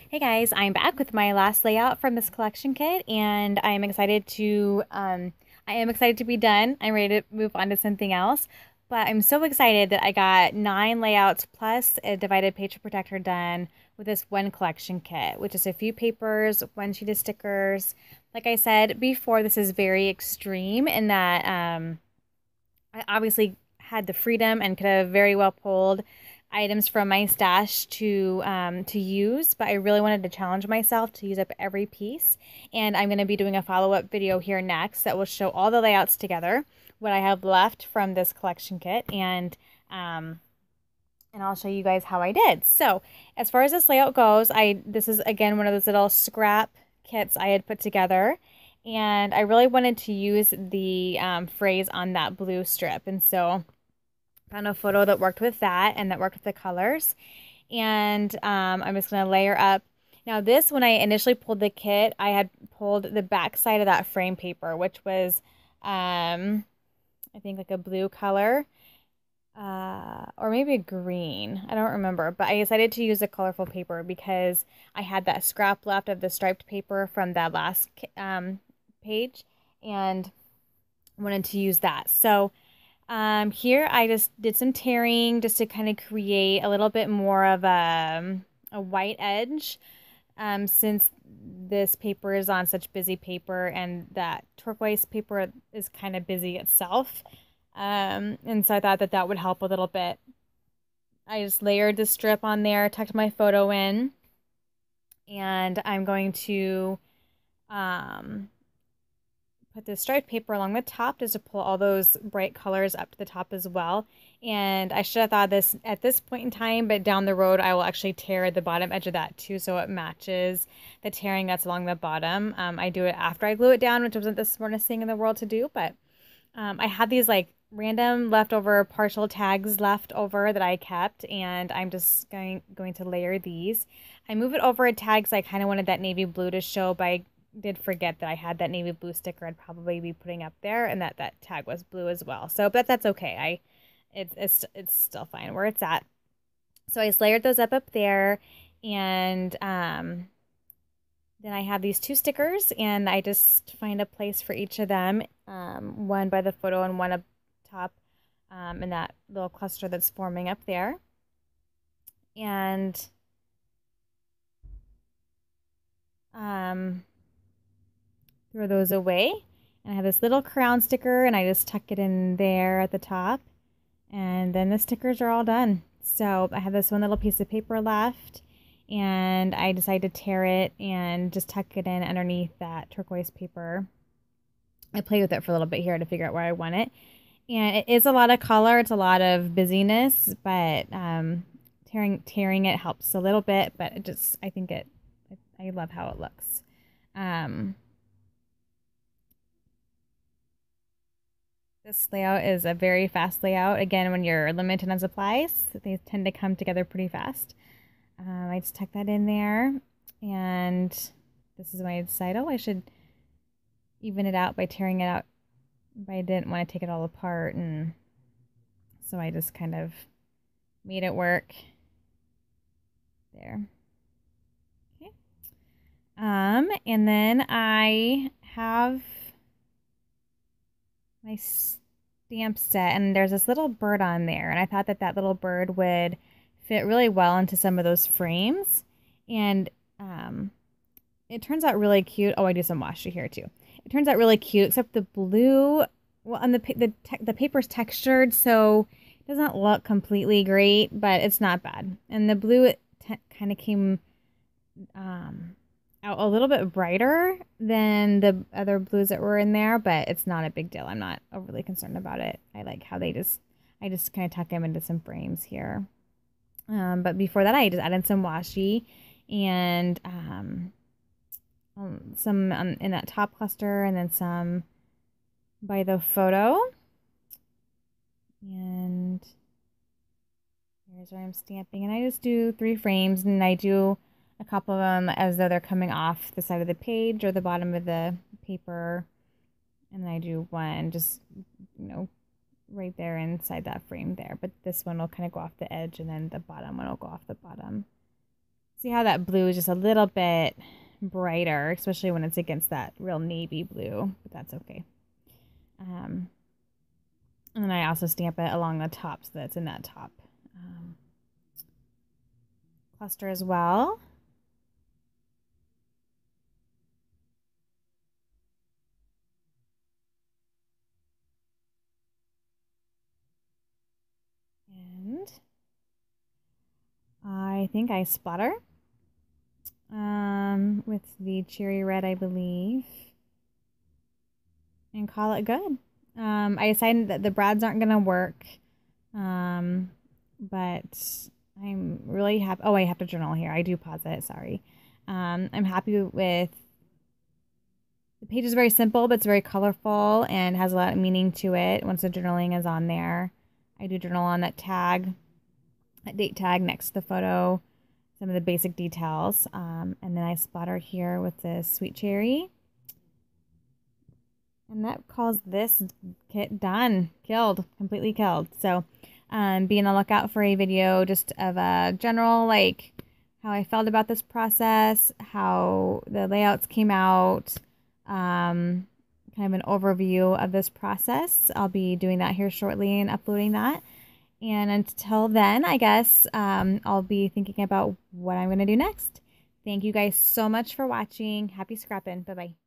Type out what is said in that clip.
Hey guys, I'm back with my last layout from this collection kit, and I am excited to be done. I'm ready to move on to something else, but I'm so excited that I got 9 layouts plus a divided page protector done with this one collection kit, which is a few papers, one sheet of stickers. Like I said before, this is very extreme in that I obviously had the freedom and could have very well pulled items from my stash to use, but I really wanted to challenge myself to use up every piece. And I'm going to be doing a follow-up video here next that will show all the layouts together, what I have left from this collection kit, and I'll show you guys how I did. So as far as this layout goes, this is again one of those little scrap kits I had put together. And I really wanted to use the phrase on that blue strip. And so found a photo that worked with that and that worked with the colors. And I'm just going to layer up. Now this, when I initially pulled the kit, I had pulled the back side of that frame paper, which was, I think like a blue color. Or maybe a green. I don't remember, but I decided to use a colorful paper because I had that scrap left of the striped paper from that last page and wanted to use that. So here I just did some tearing just to kind of create a little bit more of a white edge since this paper is on such busy paper and that turquoise paper is kind of busy itself. And so I thought that that would help a little bit. I just layered the strip on there, tucked my photo in, and I'm going to put the striped paper along the top just to pull all those bright colors up to the top as well. And I should have thought this at this point in time, but down the road I will actually tear the bottom edge of that too so it matches the tearing that's along the bottom. I do it after I glue it down, which wasn't the smartest thing in the world to do, but I had these like random leftover partial tags left over that I kept, and I'm just going to layer these. I move it over a tag so I kind of wanted that navy blue to show, but I did forget that I had that navy blue sticker I'd probably be putting up there, and that tag was blue as well. So, but that's okay. It's still fine where it's at. So I just layered those up there, and then I have these 2 stickers, and I just find a place for each of them, one by the photo and one up top in that little cluster that's forming up there. And throw those away. And I have this little crown sticker, and I just tuck it in there at the top. And then the stickers are all done. So I have this one little piece of paper left, and I decided to tear it and just tuck it in underneath that turquoise paper. I played with it for a little bit here to figure out where I want it. And it is a lot of color. It's a lot of busyness, but tearing it helps a little bit, but I love how it looks. This layout is a very fast layout. Again, when you're limited on supplies, they tend to come together pretty fast. I just tuck that in there, and this is when I decide, oh, I should even it out by tearing it out, but I didn't want to take it all apart, and so I just kind of made it work there. Okay. And then I have my stamp set, and there's this little bird on there, and I thought that that little bird would fit really well into some of those frames, and it turns out really cute. Oh, I do some washi here too. It turns out really cute, except the blue, well, and the paper's textured, so it doesn't look completely great, but it's not bad. And the blue kind of came out a little bit brighter than the other blues that were in there, but it's not a big deal. I'm not overly concerned about it. I like how I just kind of tuck them into some frames here. But before that, I just added some washi and some in that top cluster, and then some by the photo. And here's where I'm stamping, and I just do 3 frames, and I do a couple of them as though they're coming off the side of the page or the bottom of the paper, and then I do one just, right there inside that frame there, but this one will kind of go off the edge, and then the bottom one will go off the bottom. See how that blue is just a little bit brighter, especially when it's against that real navy blue, but that's okay. And then I also stamp it along the top so that it's in that top cluster as well. And I think I splatter with the cherry red, I believe, and call it good. I decided that the brads aren't going to work, but I'm really happy. Oh, I have to journal here. I do pause it. Sorry. I'm happy with the page. Is very simple, but it's very colorful and has a lot of meaning to it once the journaling is on there. I do journal on that tag, that date tag next to the photo, some of the basic details. And then I splatter here with the sweet cherry. And that calls this kit done, killed, completely killed. So be on the lookout for a video just of a general, like how I felt about this process, how the layouts came out, kind of an overview of this process. I'll be doing that here shortly and uploading that. And until then, I guess I'll be thinking about what I'm going to do next. Thank you guys so much for watching. Happy scrapping. Bye-bye.